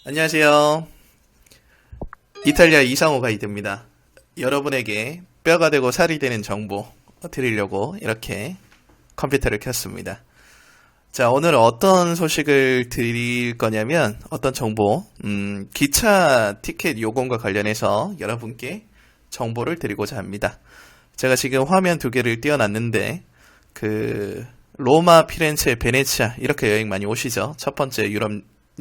안녕하세요. 이탈리아 이상호 가이드입니다. 여러분에게 뼈가 되고 살이 되는 정보 드리려고 이렇게 컴퓨터를 켰습니다. 자, 오늘 어떤 소식을 드릴 거냐면 어떤 정보, 기차 티켓 요금과 관련해서 여러분께 정보를 드리고자 합니다. 제가 지금 화면 두 개를 띄워놨는데 로마, 피렌체, 베네치아 이렇게 여행 많이 오시죠. 첫 번째 유럽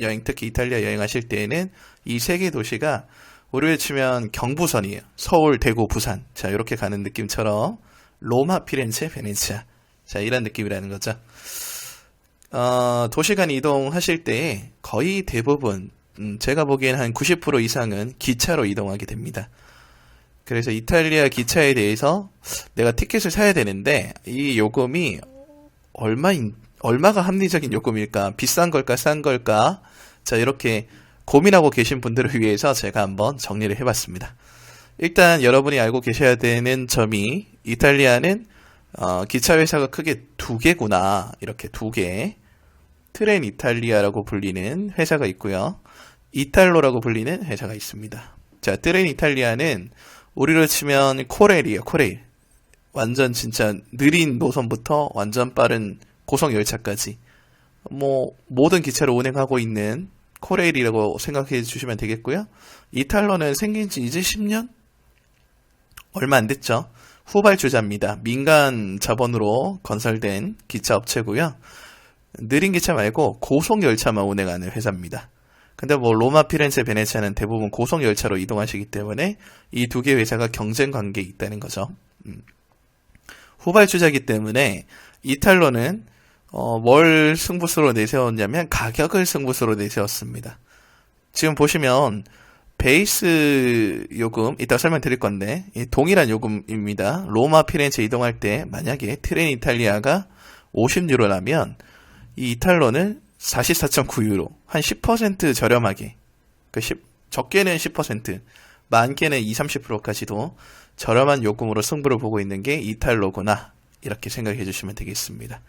여행, 특히 이탈리아 여행하실 때에는 이 세 개 도시가 우리로 치면 경부선이에요. 서울, 대구, 부산. 자, 이렇게 가는 느낌처럼 로마, 피렌체, 베네치아. 자, 이런 느낌이라는 거죠. 도시간 이동하실 때 거의 대부분 제가 보기엔 한 90% 이상은 기차로 이동하게 됩니다. 그래서 이탈리아 기차에 대해서 내가 티켓을 사야 되는데 이 요금이 얼마가 합리적인 요금일까? 비싼 걸까? 싼 걸까? 자, 이렇게 고민하고 계신 분들을 위해서 제가 한번 정리를 해봤습니다. 일단 여러분이 알고 계셔야 되는 점이 이탈리아는 기차 회사가 크게 두 개구나. 이렇게 두 개. 트렌 이탈리아라고 불리는 회사가 있고요. 이탈로라고 불리는 회사가 있습니다. 자, 트렌 이탈리아는 우리로 치면 코레일이에요. 코레일. 완전 진짜 느린 노선부터 완전 빠른 고속 열차까지 모든 기차를 운행하고 있는 코레일이라고 생각해 주시면 되겠고요. 이탈로는 생긴 지 이제 10년? 얼마 안 됐죠. 후발주자입니다. 민간 자본으로 건설된 기차 업체고요. 느린 기차 말고 고속 열차만 운행하는 회사입니다. 근데 로마, 피렌체, 베네치아는 대부분 고속 열차로 이동하시기 때문에 이 두 개 회사가 경쟁 관계에 있다는 거죠. 후발주자이기 때문에 이탈로는 뭘 승부수로 내세웠냐면 가격을 승부수로 내세웠습니다. 지금 보시면 베이스 요금 이따 설명드릴 건데 동일한 요금입니다. 로마, 피렌체 이동할 때 만약에 트렌 이탈리아가 50유로라면 이 이탈로는 44.9유로 한 10% 저렴하게 적게는 10% 많게는 20-30%까지도 저렴한 요금으로 승부를 보고 있는 게 이탈로구나 이렇게 생각해 주시면 되겠습니다.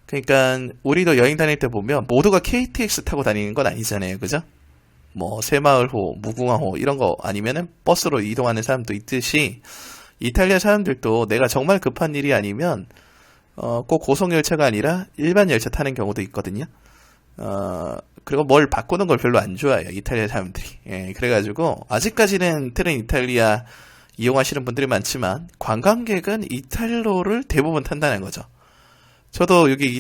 그러니까 우리도 여행 다닐 때 보면 모두가 KTX 타고 다니는 건 아니잖아요. 그죠? 새마을호, 무궁화호 이런 거 아니면은 버스로 이동하는 사람도 있듯이 이탈리아 사람들도 내가 정말 급한 일이 아니면 꼭 고속열차가 아니라 일반 열차 타는 경우도 있거든요. 그리고 뭘 바꾸는 걸 별로 안 좋아해요. 이탈리아 사람들이. 예, 그래가지고 아직까지는 트렌 이탈리아 이용하시는 분들이 많지만 관광객은 이탈로를 대부분 탄다는 거죠. 저도 여기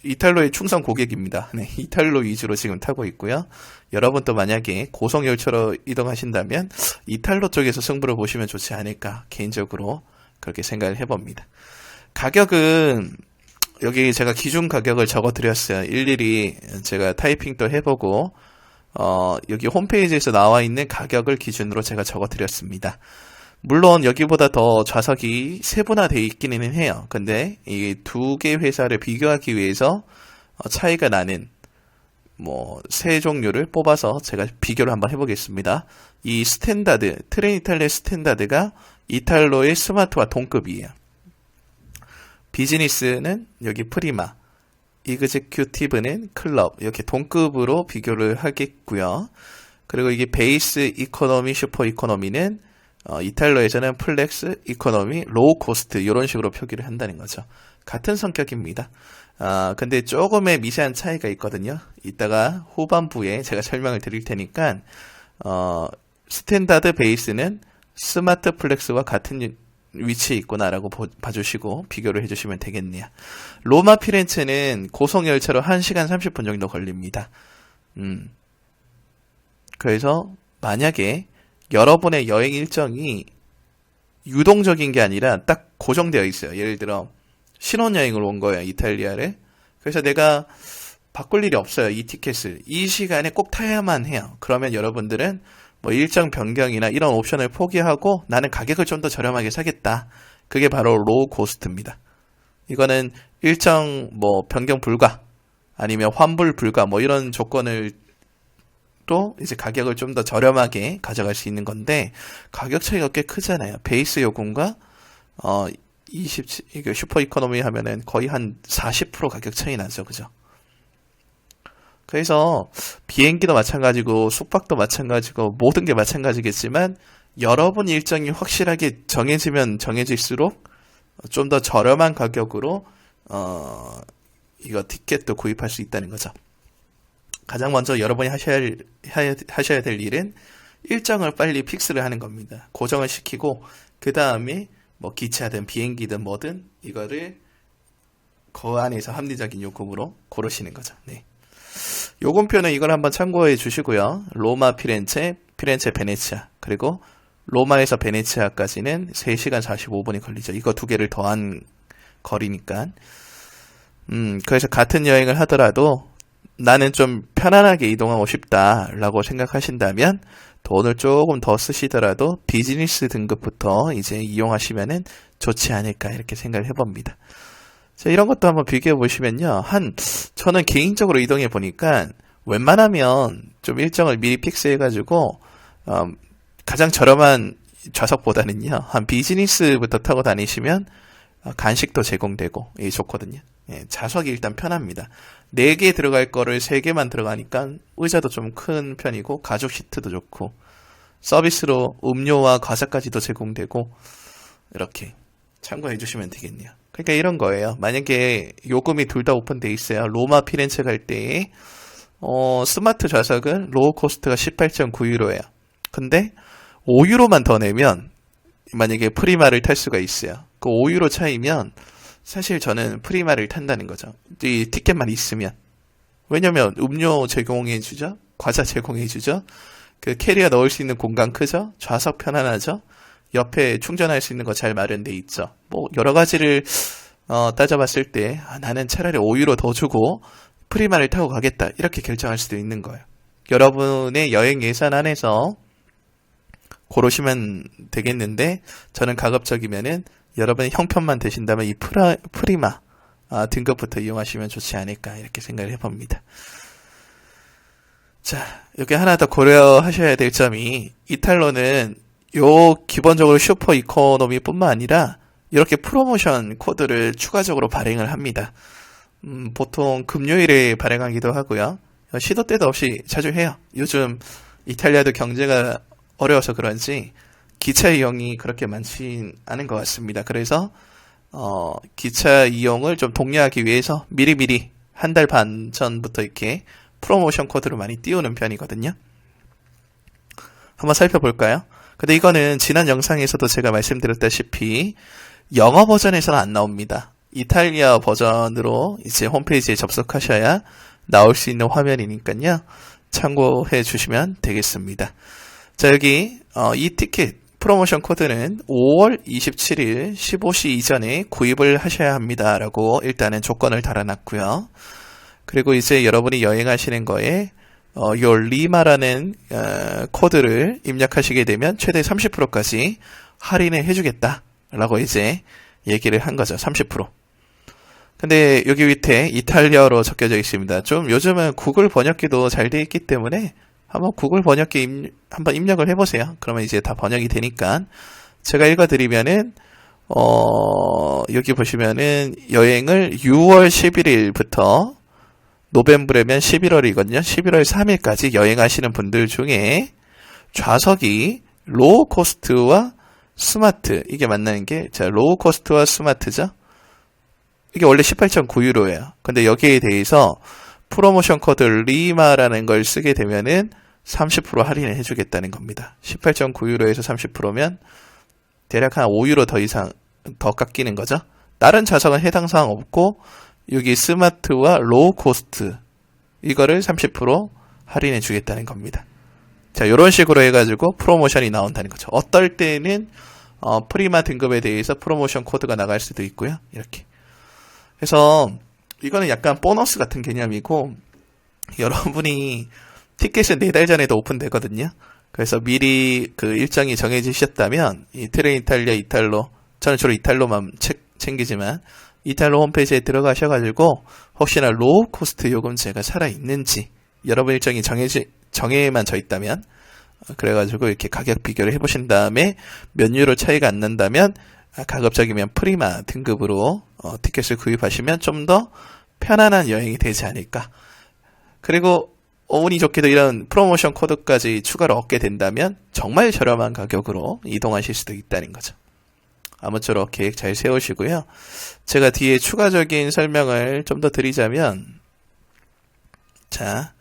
이탈로의 충성 고객입니다. 네, 이탈로 위주로 지금 타고 있고요. 여러분도 만약에 고속열차로 이동하신다면 이탈로 쪽에서 승부를 보시면 좋지 않을까 개인적으로 그렇게 생각을 해봅니다. 가격은 여기 제가 기준 가격을 적어드렸어요. 일일이 제가 타이핑도 해보고 여기 홈페이지에서 나와 있는 가격을 기준으로 제가 적어드렸습니다. 물론 여기보다 더 좌석이 세분화되어 있기는 해요. 근데 이 두 개 회사를 비교하기 위해서 차이가 나는 세 종류를 뽑아서 제가 비교를 한번 해보겠습니다. 이 스탠다드, 트렌 이탈리아 스탠다드가 이탈로의 스마트와 동급이에요. 비즈니스는 여기 프리마, 이그제큐티브는 클럽 이렇게 동급으로 비교를 하겠고요. 그리고 이게 베이스 이코노미, 슈퍼 이코노미는 이탈로에서는 플렉스, 이코노미, 로우 코스트 이런 식으로 표기를 한다는 거죠. 같은 성격입니다. 근데 조금의 미세한 차이가 있거든요. 이따가 후반부에 제가 설명을 드릴 테니까 스탠다드 베이스는 스마트 플렉스와 같은 위치에 있구나라고 봐주시고 비교를 해주시면 되겠네요. 로마, 피렌체는 고속열차로 1시간 30분 정도 걸립니다. 그래서 만약에 여러분의 여행 일정이 유동적인 게 아니라 딱 고정되어 있어요. 예를 들어 신혼여행을 온 거예요. 이탈리아를. 그래서 내가 바꿀 일이 없어요. 이 티켓을. 이 시간에 꼭 타야만 해요. 그러면 여러분들은 일정 변경이나 이런 옵션을 포기하고 나는 가격을 좀 더 저렴하게 사겠다. 그게 바로 로우 코스트입니다. 이거는 일정 변경 불가 아니면 환불 불가 이런 조건을 또 이제 가격을 좀 더 저렴하게 가져갈 수 있는 건데 가격 차이가 꽤 크잖아요. 베이스 요금과 이게 슈퍼 이코노미 하면은 거의 한 40% 가격 차이 나죠. 그죠? 그래서 비행기도 마찬가지고 숙박도 마찬가지고 모든 게 마찬가지겠지만 여러분 일정이 확실하게 정해지면 정해질수록 좀 더 저렴한 가격으로 이거 티켓도 구입할 수 있다는 거죠. 가장 먼저 여러분이 하셔야 될 일은 일정을 빨리 픽스를 하는 겁니다. 고정을 시키고 그 다음에 뭐 기차든 비행기든 뭐든 이거를 그 안에서 합리적인 요금으로 고르시는 거죠. 네. 요금표는 이걸 한번 참고해 주시고요. 로마, 피렌체, 피렌체, 베네치아, 그리고 로마에서 베네치아까지는 3시간 45분이 걸리죠. 이거 두 개를 더한 거리니까. 그래서 같은 여행을 하더라도 나는 좀 편안하게 이동하고 싶다라고 생각하신다면 돈을 조금 더 쓰시더라도 비즈니스 등급부터 이제 이용하시면은 좋지 않을까 이렇게 생각을 해봅니다. 자, 이런 것도 한번 비교해 보시면요. 저는 개인적으로 이동해 보니까 웬만하면 좀 일정을 미리 픽스해가지고, 가장 저렴한 좌석보다는요, 한 비즈니스부터 타고 다니시면 간식도 제공되고, 좋거든요. 예, 좌석이 일단 편합니다. 4개 들어갈 거를 3개만 들어가니까 의자도 좀 큰 편이고, 가죽 시트도 좋고, 서비스로 음료와 과자까지도 제공되고, 이렇게 참고해 주시면 되겠네요. 그러니까 이런 거예요. 만약에 요금이 둘 다 오픈돼 있어요. 로마, 피렌체 갈 때에 스마트 좌석은 로우 코스트가 18.9유로예요. 근데 5유로만 더 내면 만약에 프리마를 탈 수가 있어요. 그 5유로 차이면 사실 저는 프리마를 탄다는 거죠. 이 티켓만 있으면. 왜냐면 음료 제공해 주죠. 과자 제공해 주죠. 그 캐리어 넣을 수 있는 공간 크죠. 좌석 편안하죠. 옆에 충전할 수 있는 거 잘 마련돼 있죠. 뭐 여러 가지를 따져봤을 때 나는 차라리 5유로 더 주고 프리마를 타고 가겠다 이렇게 결정할 수도 있는 거예요. 여러분의 여행 예산 안에서 고르시면 되겠는데 저는 가급적이면은 여러분의 형편만 되신다면 이 프리마 등급부터 이용하시면 좋지 않을까 이렇게 생각을 해봅니다. 자, 여기 하나 더 고려하셔야 될 점이 이탈로는 기본적으로 슈퍼 이코노미 뿐만 아니라 이렇게 프로모션 코드를 추가적으로 발행을 합니다. 보통 금요일에 발행하기도 하고요. 시도 때도 없이 자주 해요. 요즘 이탈리아도 경제가 어려워서 그런지 기차 이용이 그렇게 많지 않은 것 같습니다. 그래서 기차 이용을 좀 독려하기 위해서 미리미리 한 달 반 전부터 이렇게 프로모션 코드를 많이 띄우는 편이거든요. 한번 살펴볼까요? 근데 이거는 지난 영상에서도 제가 말씀드렸다시피 영어 버전에서는 안 나옵니다. 이탈리아 버전으로 이제 홈페이지에 접속하셔야 나올 수 있는 화면이니까요. 참고해 주시면 되겠습니다. 자, 여기 이 티켓 프로모션 코드는 5월 27일 15시 이전에 구입을 하셔야 합니다. 라고 일단은 조건을 달아놨고요. 그리고 이제 여러분이 여행하시는 거에 요 리마라는 코드를 입력하시게 되면 최대 30%까지 할인을 해주겠다 라고 이제 얘기를 한 거죠. 30%. 근데 여기 밑에 이탈리아어로 적혀져 있습니다. 좀 요즘은 구글 번역기도 잘 돼 있기 때문에 한번 구글 번역기 한번 입력을 해보세요. 그러면 이제 다 번역이 되니까 제가 읽어드리면은 여기 보시면은 여행을 6월 11일부터 노벰브라면 11월이거든요. 11월 3일까지 여행하시는 분들 중에 좌석이 로우 코스트와 스마트 이게 만나는 게 자, 로우 코스트와 스마트죠. 이게 원래 18.9유로예요. 근데 여기에 대해서 프로모션 코드 리마라는 걸 쓰게 되면은 30% 할인을 해주겠다는 겁니다. 18.9유로에서 30%면 대략 한 5유로 더 이상 더 깎이는 거죠. 다른 좌석은 해당 사항 없고 여기 스마트와 로우 코스트 이거를 30% 할인해 주겠다는 겁니다. 자, 이런 식으로 해가지고 프로모션이 나온다는 거죠. 어떨 때는 프리마 등급에 대해서 프로모션 코드가 나갈 수도 있고요. 이렇게. 그래서 이거는 약간 보너스 같은 개념이고 여러분이 티켓은 4달 전에도 오픈되거든요. 그래서 미리 그 일정이 정해지셨다면 이 트레인 이탈리아 이탈로 저는 주로 이탈로만 챙기지만 이탈로 홈페이지에 들어가셔가지고 혹시나 로우 코스트 요금제가 살아있는지 여러분 일정이 정해만 져 있다면 그래가지고 이렇게 가격 비교를 해보신 다음에 몇 유로 차이가 안 난다면 가급적이면 프리마 등급으로 티켓을 구입하시면 좀 더 편안한 여행이 되지 않을까 그리고 운이 좋게도 이런 프로모션 코드까지 추가로 얻게 된다면 정말 저렴한 가격으로 이동하실 수도 있다는 거죠. 아무쪼록 계획 잘 세우시고요. 제가 뒤에 추가적인 설명을 좀 더 드리자면, 자,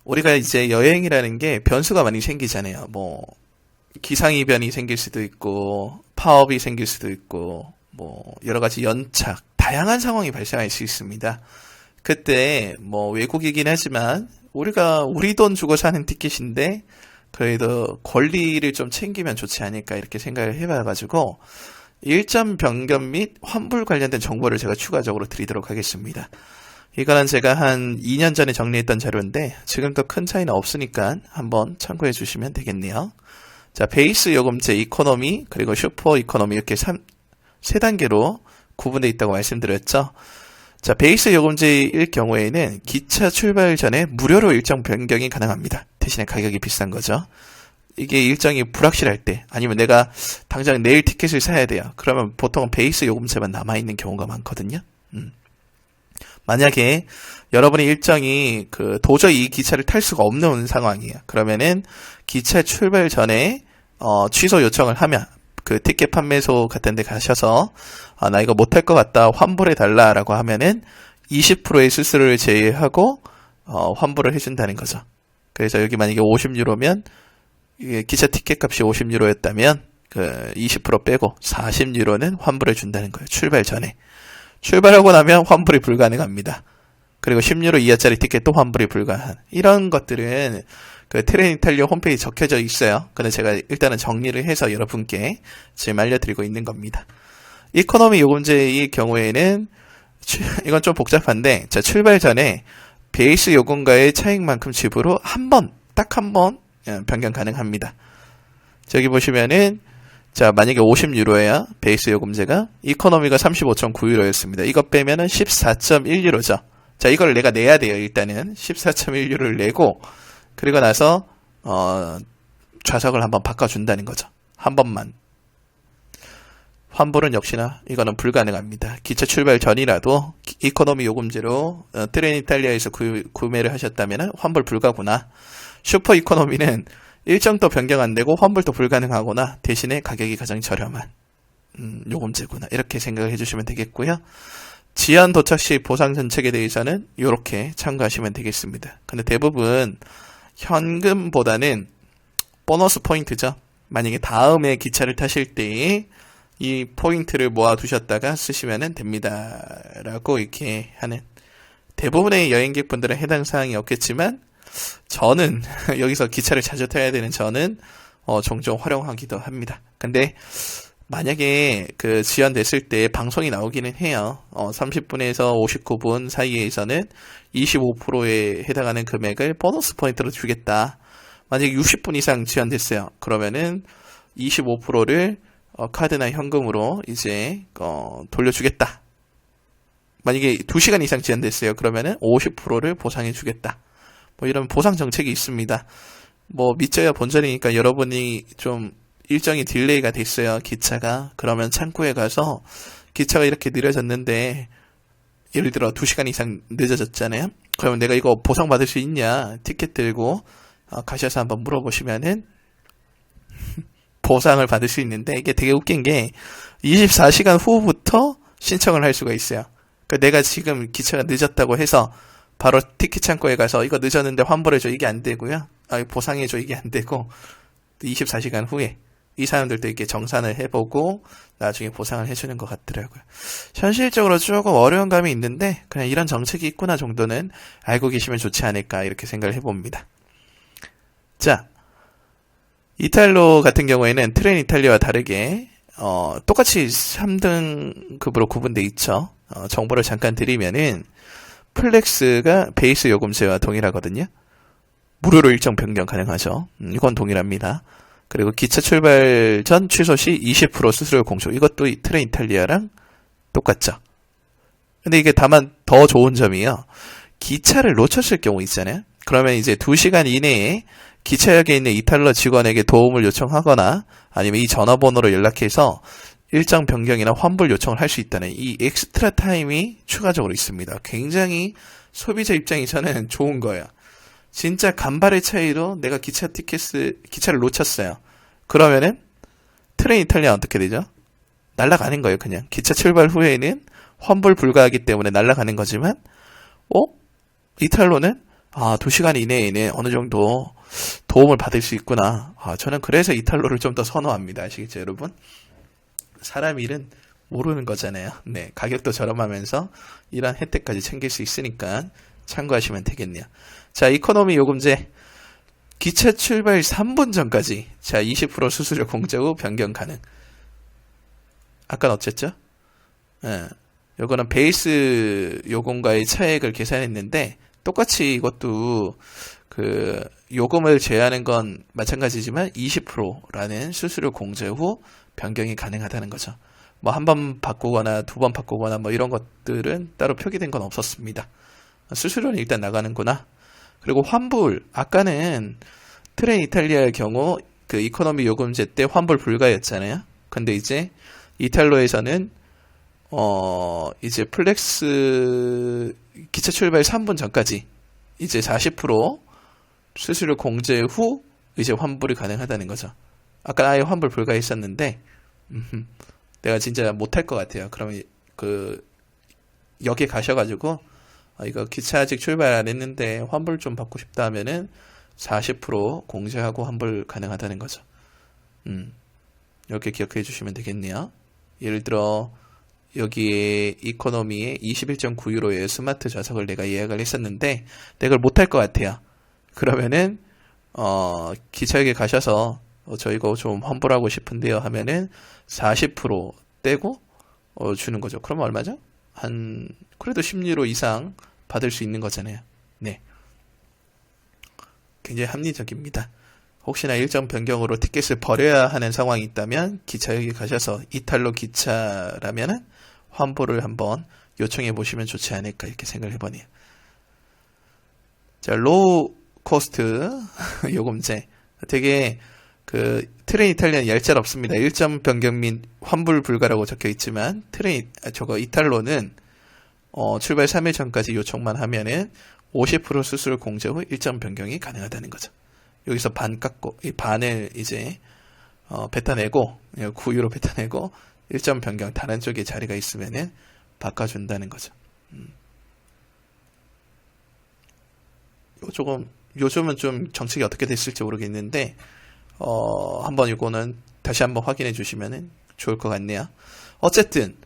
우리가 이제 여행이라는 게 변수가 많이 생기잖아요. 뭐 기상이변이 생길 수도 있고 파업이 생길 수도 있고 뭐 여러 가지 연착, 다양한 상황이 발생할 수 있습니다. 그때 뭐 외국이긴 하지만 우리가 우리 돈 주고 사는 티켓인데 그래도 권리를 좀 챙기면 좋지 않을까 이렇게 생각을 해봐가지고 일정 변경 및 환불 관련된 정보를 제가 추가적으로 드리도록 하겠습니다. 이거는 제가 한 2년 전에 정리했던 자료인데 지금도 큰 차이는 없으니까 한번 참고해 주시면 되겠네요. 자, 베이스 요금제, 이코노미, 그리고 슈퍼 이코노미 이렇게 세 단계로 구분되어 있다고 말씀드렸죠. 자, 베이스 요금제일 경우에는 기차 출발 전에 무료로 일정 변경이 가능합니다. 대신에 가격이 비싼 거죠. 이게 일정이 불확실할 때 아니면 내가 당장 내일 티켓을 사야 돼요. 그러면 보통은 베이스 요금제만 남아있는 경우가 많거든요. 만약에 여러분의 일정이 도저히 이 기차를 탈 수가 없는 상황이에요. 그러면은 기차 출발 전에 취소 요청을 하면 티켓 판매소 같은 데 가셔서 나 이거 못할 것 같다 환불해 달라라고 하면은 20%의 수수료를 제외하고 환불을 해준다는 거죠. 그래서 여기 만약에 50유로면 기차 티켓 값이 50유로였다면 20% 빼고 40유로는 환불해 준다는 거예요. 출발 전에. 출발하고 나면 환불이 불가능합니다. 그리고 10유로 이하짜리 티켓도 환불이 불가한. 이런 것들은 트렌이탈리아 홈페이지에 적혀져 있어요. 근데 제가 일단은 정리를 해서 여러분께 지금 알려드리고 있는 겁니다. 이코노미 요금제의 경우에는 이건 좀 복잡한데, 자, 출발 전에 베이스 요금과의 차익만큼 지불 후 딱 한 번 변경 가능합니다. 저기 보시면은 자, 만약에 50유로예요. 베이스 요금제가. 이코노미가 35.9유로였습니다. 이거 빼면은 14.1유로죠. 자, 이걸 내가 내야 돼요. 일단은 14.1유로를 내고 그리고 나서 좌석을 한번 바꿔준다는 거죠. 한 번만. 환불은 역시나 이거는 불가능합니다. 기차 출발 전이라도 이코노미 요금제로 트렌이탈리아에서 구매를 하셨다면 환불 불가구나. 슈퍼 이코노미는 일정도 변경 안 되고 환불도 불가능하거나 대신에 가격이 가장 저렴한 요금제구나. 이렇게 생각을 해주시면 되겠고요. 지연 도착 시 보상 정책에 대해서는 이렇게 참고하시면 되겠습니다. 근데 대부분 현금보다는 보너스 포인트죠. 만약에 다음에 기차를 타실 때 이 포인트를 모아두셨다가 쓰시면 됩니다. 라고 이렇게 하는, 대부분의 여행객분들은 해당 사항이 없겠지만 저는 여기서 기차를 자주 타야 되는 저는 종종 활용하기도 합니다. 근데 만약에 지연됐을 때 방송이 나오기는 해요. 30분에서 59분 사이에서는 25%에 해당하는 금액을 보너스 포인트로 주겠다. 만약에 60분 이상 지연됐어요. 그러면은 25%를 카드나 현금으로 이제 돌려주겠다. 만약에 2시간 이상 지연됐어요. 그러면은 50%를 보상해 주겠다. 뭐 이런 보상 정책이 있습니다. 뭐 믿져야 본전이니까 여러분이 좀 일정이 딜레이가 됐어요. 기차가. 그러면 창구에 가서 기차가 이렇게 느려졌는데 예를 들어 2시간 이상 늦어졌잖아요. 그러면 내가 이거 보상받을 수 있냐? 티켓 들고 가셔서 한번 물어보시면은 보상을 받을 수 있는데, 이게 되게 웃긴 게 24시간 후부터 신청을 할 수가 있어요. 그러니까 내가 지금 기차가 늦었다고 해서 바로 티켓 창고에 가서 이거 늦었는데 환불해줘, 이게 안 되고요. 보상해줘, 이게 안 되고 24시간 후에 이 사람들도 이렇게 정산을 해보고 나중에 보상을 해주는 것 같더라고요. 현실적으로 조금 어려운 감이 있는데 그냥 이런 정책이 있구나 정도는 알고 계시면 좋지 않을까 이렇게 생각을 해봅니다. 자, 이탈로 같은 경우에는 트렌이탈리아와 다르게 똑같이 3등급으로 구분되어 있죠. 정보를 잠깐 드리면은 플렉스가 베이스 요금제와 동일하거든요. 무료로 일정 변경 가능하죠. 이건 동일합니다. 그리고 기차 출발 전 취소 시 20% 수수료 공조. 이것도 트렌이탈리아랑 똑같죠. 근데 이게 다만 더 좋은 점이요. 기차를 놓쳤을 경우 있잖아요. 그러면 이제 2시간 이내에 기차역에 있는 이탈러 직원에게 도움을 요청하거나 아니면 이 전화번호로 연락해서 일정 변경이나 환불 요청을 할 수 있다는 이 엑스트라 타임이 추가적으로 있습니다. 굉장히 소비자 입장에서는 좋은 거예요. 진짜 간발의 차이로 내가 기차를 놓쳤어요. 그러면은 트레인 이탈리아 어떻게 되죠? 날아가는 거예요, 그냥. 기차 출발 후에는 환불 불가하기 때문에 날아가는 거지만, 이탈로는 2시간 이내에는 어느 정도 도움을 받을 수 있구나. 저는 그래서 이탈로를 좀 더 선호합니다. 아시겠죠, 여러분? 사람 일은 모르는 거잖아요. 네, 가격도 저렴하면서 이런 혜택까지 챙길 수 있으니까 참고하시면 되겠네요. 자, 이코노미 요금제. 기차 출발 3분 전까지 20% 수수료 공제 후 변경 가능. 아까 어쨌죠? 요거는 베이스 요금과의 차액을 계산했는데 똑같이 이것도 그 요금을 제한하는 건 마찬가지지만 20%라는 수수료 공제 후 변경이 가능하다는 거죠. 뭐 한 번 바꾸거나 두 번 바꾸거나 뭐 이런 것들은 따로 표기된 건 없었습니다. 수수료는 일단 나가는구나. 그리고 환불, 아까는 트레인 이탈리아의 경우 그 이코노미 요금제 때 환불 불가였잖아요. 근데 이제 이탈로에서는 이제 플렉스 기차 출발 3분 전까지 이제 40% 수수료 공제 후 이제 환불이 가능하다는 거죠. 아까 아예 환불 불가했었는데 내가 진짜 못할 것 같아요. 그러면 그 역에 가셔가지고 이거 기차 아직 출발 안 했는데 환불 좀 받고 싶다 하면은 40% 공제하고 환불 가능하다는 거죠. 이렇게 기억해 주시면 되겠네요. 예를 들어 여기에 이코노미에 21.9유로의 스마트 좌석을 내가 예약을 했었는데 내가 못할 것 같아요. 그러면은 기차역에 가셔서 저 이거 좀 환불하고 싶은데요 하면은 40% 떼고 주는 거죠. 그러면 얼마죠? 그래도 10유로 이상 받을 수 있는 거잖아요. 네. 굉장히 합리적입니다. 혹시나 일정 변경으로 티켓을 버려야 하는 상황이 있다면 기차역에 가셔서 이탈로 기차라면은 환불을 한번 요청해 보시면 좋지 않을까 이렇게 생각을 해보네요. 자, 로우 코스트 요금제. 되게 그 트레인 이탈리아는 얄짤 없습니다. 일정 변경 및 환불 불가라고 적혀 있지만 이탈로는 출발 3일 전까지 요청만 하면은 50% 수수료 공제 후 일정 변경이 가능하다는 거죠. 여기서 반 깎고 이 반을 이제 뱉어내고 9유로 뱉어내고 일정 변경 다른 쪽에 자리가 있으면은 바꿔준다는 거죠. 요즘은 좀 정책이 어떻게 됐을지 모르겠는데 한번 이거는 다시 한번 확인해 주시면 좋을 것 같네요. 어쨌든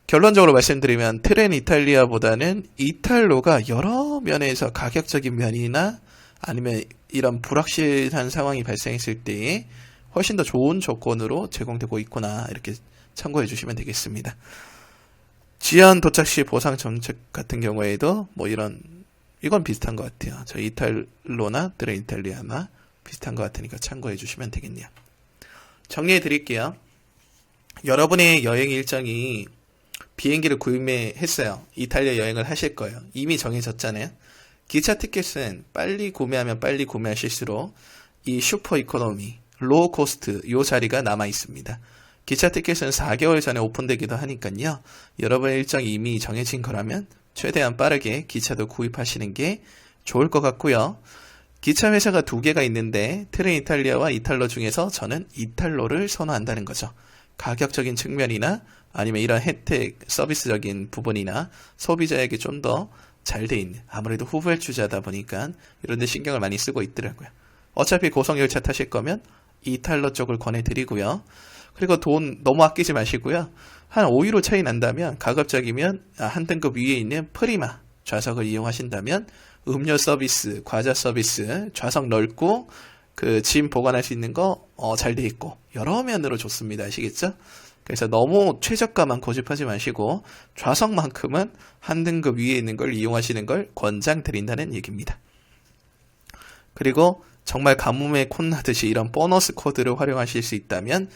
결론적으로 말씀드리면 트레인 이탈리아보다는 이탈로가 여러 면에서 가격적인 면이나 아니면 이런 불확실한 상황이 발생했을 때에 훨씬 더 좋은 조건으로 제공되고 있구나 이렇게 참고해 주시면 되겠습니다. 지연 도착 시 보상 정책 같은 경우에도 뭐 이건 비슷한 것 같아요. 저 이탈로나 트레인 이탈리아나 비슷한 것 같으니까 참고해 주시면 되겠네요. 정리해 드릴게요. 여러분의 여행 일정이 비행기를 구매했어요. 이탈리아 여행을 하실 거예요. 이미 정해졌잖아요. 기차 티켓은 빨리 구매하면 빨리 구매하실수록 이 슈퍼 이코노미, 로우 코스트 요 자리가 남아 있습니다. 기차 티켓은 4개월 전에 오픈되기도 하니까요. 여러분의 일정이 이미 정해진 거라면 최대한 빠르게 기차도 구입하시는 게 좋을 것 같고요. 기차 회사가 2개가 있는데 트레인 이탈리아와 이탈로 중에서 저는 이탈로를 선호한다는 거죠. 가격적인 측면이나 아니면 이런 혜택, 서비스적인 부분이나 소비자에게 좀 더 잘 돼 있는, 아무래도 후불주자다 보니까 이런 데 신경을 많이 쓰고 있더라고요. 어차피 고속열차 타실 거면 이탈로 쪽을 권해드리고요. 그리고 돈 너무 아끼지 마시고요. 한 5유로 차이 난다면 가급적이면 한 등급 위에 있는 프리마 좌석을 이용하신다면 음료 서비스, 과자 서비스, 좌석 넓고 그 짐 보관할 수 있는 거 잘 돼 있고 여러 면으로 좋습니다. 아시겠죠? 그래서 너무 최저가만 고집하지 마시고 좌석만큼은 한 등급 위에 있는 걸 이용하시는 걸 권장드린다는 얘기입니다. 그리고 정말 가뭄에 콩나듯이 이런 보너스 코드를 활용하실 수 있다면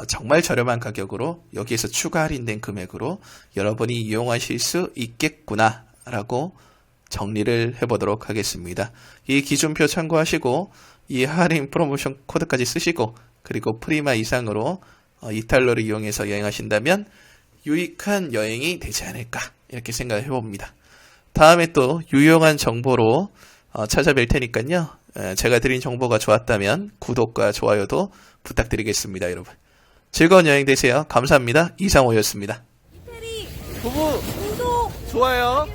정말 저렴한 가격으로 여기에서 추가 할인된 금액으로 여러분이 이용하실 수 있겠구나 라고 정리를 해보도록 하겠습니다. 이 기준표 참고하시고 이 할인 프로모션 코드까지 쓰시고 그리고 프리마 이상으로 이탈로를 이용해서 여행하신다면 유익한 여행이 되지 않을까 이렇게 생각을 해봅니다. 다음에 또 유용한 정보로 찾아뵐 테니까요. 제가 드린 정보가 좋았다면 구독과 좋아요도 부탁드리겠습니다, 여러분. 즐거운 여행 되세요. 감사합니다. 이상호였습니다. 부부 구독 좋아요